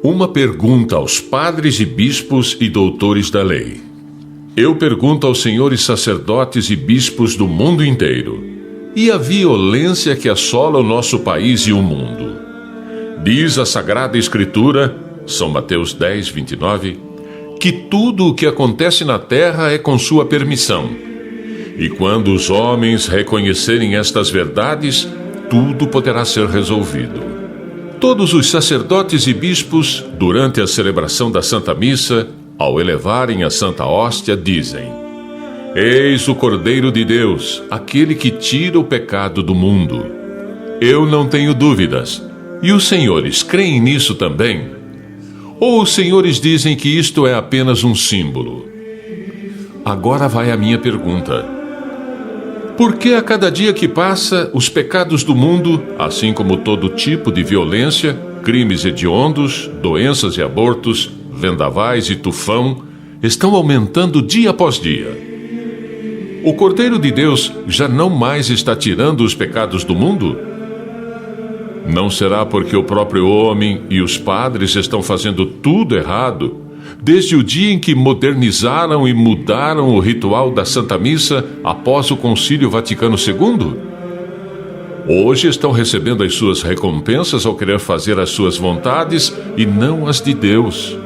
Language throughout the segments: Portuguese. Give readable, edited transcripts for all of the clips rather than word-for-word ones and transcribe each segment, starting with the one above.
Uma pergunta aos padres e bispos e doutores da lei. Eu pergunto aos senhores sacerdotes e bispos do mundo inteiro: e a violência que assola o nosso país e o mundo? Diz a Sagrada Escritura, São Mateus 10, 29, que tudo o que acontece na terra é com sua permissão. E quando os homens reconhecerem estas verdades, tudo poderá ser resolvido. Todos os sacerdotes e bispos, durante a celebração da Santa Missa, ao elevarem a Santa Hóstia, dizem: Eis o Cordeiro de Deus, aquele que tira o pecado do mundo. Eu não tenho dúvidas. E os senhores creem nisso também? Ou os senhores dizem que isto é apenas um símbolo? Agora vai a minha pergunta. Por que a cada dia que passa, os pecados do mundo, assim como todo tipo de violência, crimes hediondos, doenças e abortos, vendavais e tufão, estão aumentando dia após dia? O Cordeiro de Deus já não mais está tirando os pecados do mundo? Não será porque o próprio homem e os padres estão fazendo tudo errado, desde o dia em que modernizaram e mudaram o ritual da Santa Missa após o Concílio Vaticano II? Hoje estão recebendo as suas recompensas ao querer fazer as suas vontades e não as de Deus.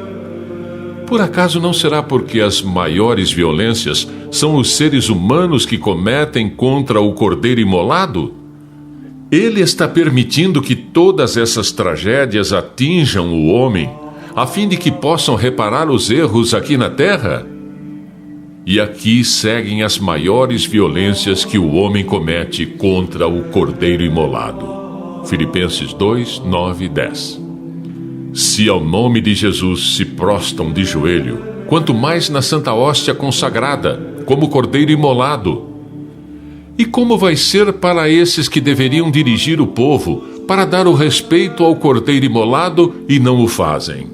Por acaso não será porque as maiores violências são os seres humanos que cometem contra o Cordeiro imolado? Ele está permitindo que todas essas tragédias atinjam o homem, a fim de que possam reparar os erros aqui na terra? E aqui seguem as maiores violências que o homem comete contra o Cordeiro imolado. Filipenses 2, 9 e 10. Se ao nome de Jesus se prostam de joelho, quanto mais na Santa Hóstia consagrada, como Cordeiro imolado. E como vai ser para esses que deveriam dirigir o povo para dar o respeito ao Cordeiro imolado e não o fazem?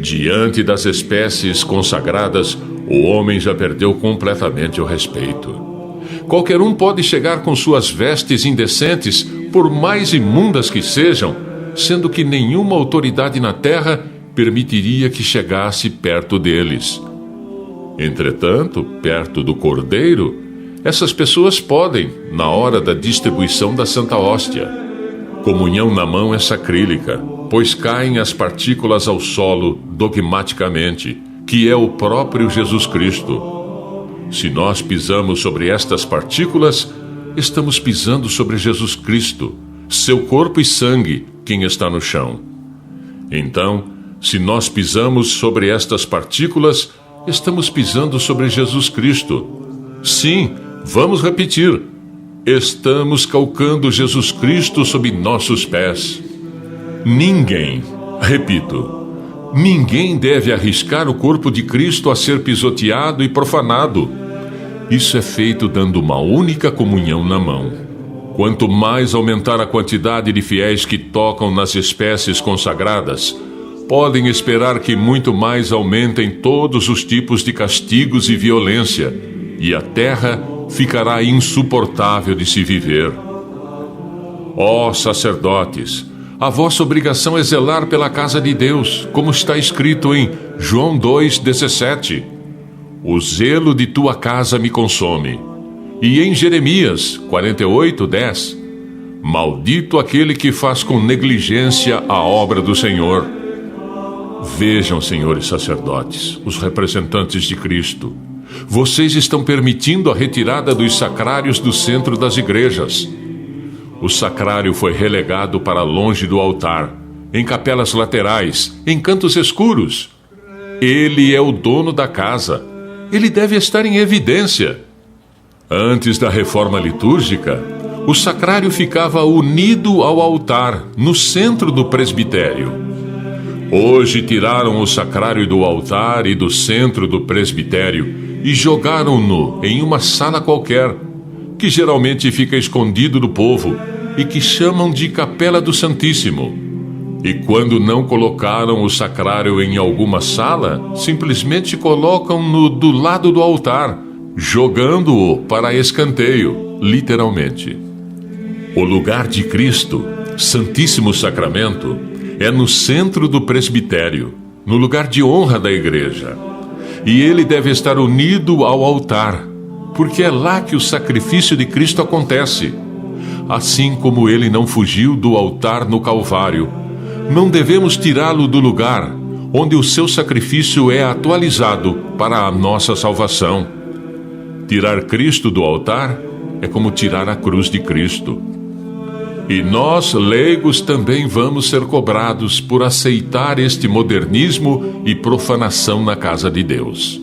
Diante das espécies consagradas, o homem já perdeu completamente o respeito. Qualquer um pode chegar com suas vestes indecentes, por mais imundas que sejam, sendo que nenhuma autoridade na terra permitiria que chegasse perto deles. Entretanto, perto do Cordeiro, essas pessoas podem, na hora da distribuição da Santa Hóstia. Comunhão na mão é sacrílega, pois caem as partículas ao solo dogmaticamente, que é o próprio Jesus Cristo. Se nós pisamos sobre estas partículas, estamos pisando sobre Jesus Cristo, seu corpo e sangue, quem está no chão. Então, se nós pisamos sobre estas partículas, estamos pisando sobre Jesus Cristo. Sim, vamos repetir. Estamos calcando Jesus Cristo sob nossos pés. Ninguém, repito, ninguém deve arriscar o corpo de Cristo a ser pisoteado e profanado. Isso é feito dando uma única comunhão na mão. Quanto mais aumentar a quantidade de fiéis que tocam nas espécies consagradas, podem esperar que muito mais aumentem todos os tipos de castigos e violência, e a terra ficará insuportável de se viver. Ó sacerdotes, a vossa obrigação é zelar pela casa de Deus, como está escrito em João 2,17. O zelo de tua casa me consome. E em Jeremias 48:10, maldito aquele que faz com negligência a obra do Senhor. Vejam, senhores sacerdotes, os representantes de Cristo, vocês estão permitindo a retirada dos sacrários do centro das igrejas. O sacrário foi relegado para longe do altar, em capelas laterais, em cantos escuros. Ele é o dono da casa. Ele deve estar em evidência. Antes da reforma litúrgica, o sacrário ficava unido ao altar, no centro do presbitério. Hoje tiraram o sacrário do altar e do centro do presbitério e jogaram-no em uma sala qualquer, que geralmente fica escondido do povo e que chamam de Capela do Santíssimo. E quando não colocaram o sacrário em alguma sala, simplesmente colocam-no do lado do altar, jogando-o para escanteio, literalmente. O lugar de Cristo, Santíssimo Sacramento, É no centro do presbitério, no lugar de honra da igreja. E ele deve estar unido ao altar, porque é lá que o sacrifício de Cristo acontece. Assim como ele não fugiu do altar no Calvário, não devemos tirá-lo do lugar onde o seu sacrifício é atualizado para a nossa salvação. Tirar Cristo do altar é como tirar a cruz de Cristo. E nós, leigos, também vamos ser cobrados por aceitar este modernismo e profanação na casa de Deus.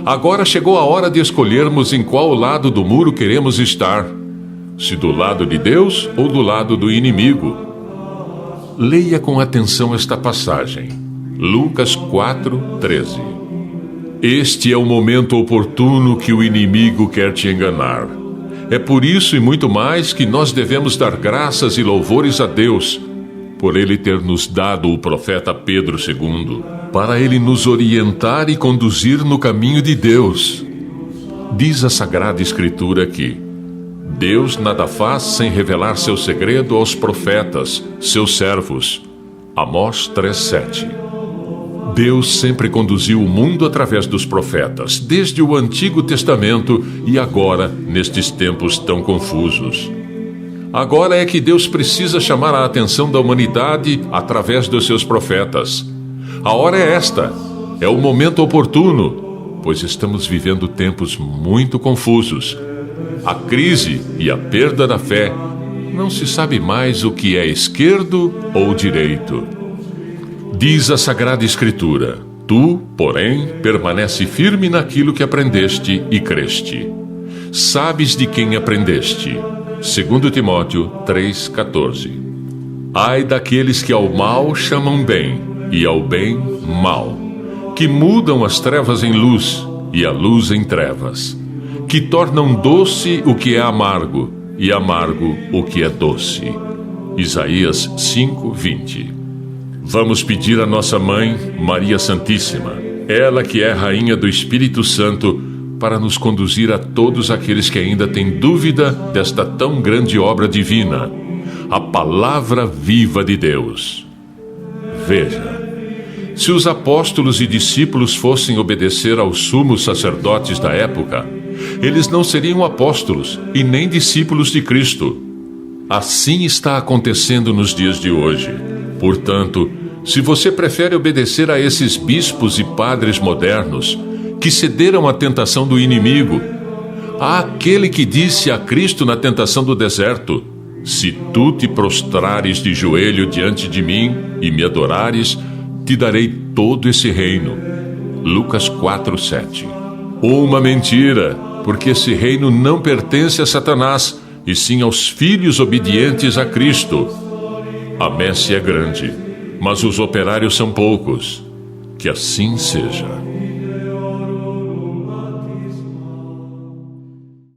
Agora chegou a hora de escolhermos em qual lado do muro queremos estar, se do lado de Deus ou do lado do inimigo. Leia com atenção esta passagem, Lucas 4:13. Este é o momento oportuno que o inimigo quer te enganar. É por isso e muito mais que nós devemos dar graças e louvores a Deus, por Ele ter nos dado o profeta Pedro II, para ele nos orientar e conduzir no caminho de Deus. Diz a Sagrada Escritura que Deus nada faz sem revelar seu segredo aos profetas, seus servos. Amós 3:7. Deus sempre conduziu o mundo através dos profetas, desde o Antigo Testamento e agora, nestes tempos tão confusos. Agora é que Deus precisa chamar a atenção da humanidade através dos seus profetas. A hora é esta, é o momento oportuno, pois estamos vivendo tempos muito confusos. A crise e a perda da fé, não se sabe mais o que é esquerdo ou direito. Diz a Sagrada Escritura: tu, porém, permanece firme naquilo que aprendeste e creste. Sabes de quem aprendeste. 2 Timóteo 3,14. Ai daqueles que ao mal chamam bem, e ao bem mal, que mudam as trevas em luz, e a luz em trevas, que tornam doce o que é amargo, e amargo o que é doce. Isaías 5:20. Vamos pedir a nossa Mãe, Maria Santíssima, ela que é Rainha do Espírito Santo, para nos conduzir a todos aqueles que ainda têm dúvida desta tão grande obra divina, a Palavra Viva de Deus. Veja, se os apóstolos e discípulos fossem obedecer aos sumos sacerdotes da época, eles não seriam apóstolos e nem discípulos de Cristo. Assim está acontecendo nos dias de hoje. Portanto, se você prefere obedecer a esses bispos e padres modernos que cederam à tentação do inimigo, àquele que disse a Cristo na tentação do deserto: se tu te prostrares de joelho diante de mim e me adorares, te darei todo esse reino. Lucas 4:7. Uma mentira, porque esse reino não pertence a Satanás, e sim aos filhos obedientes a Cristo. A messe é grande, mas os operários são poucos. Que assim seja.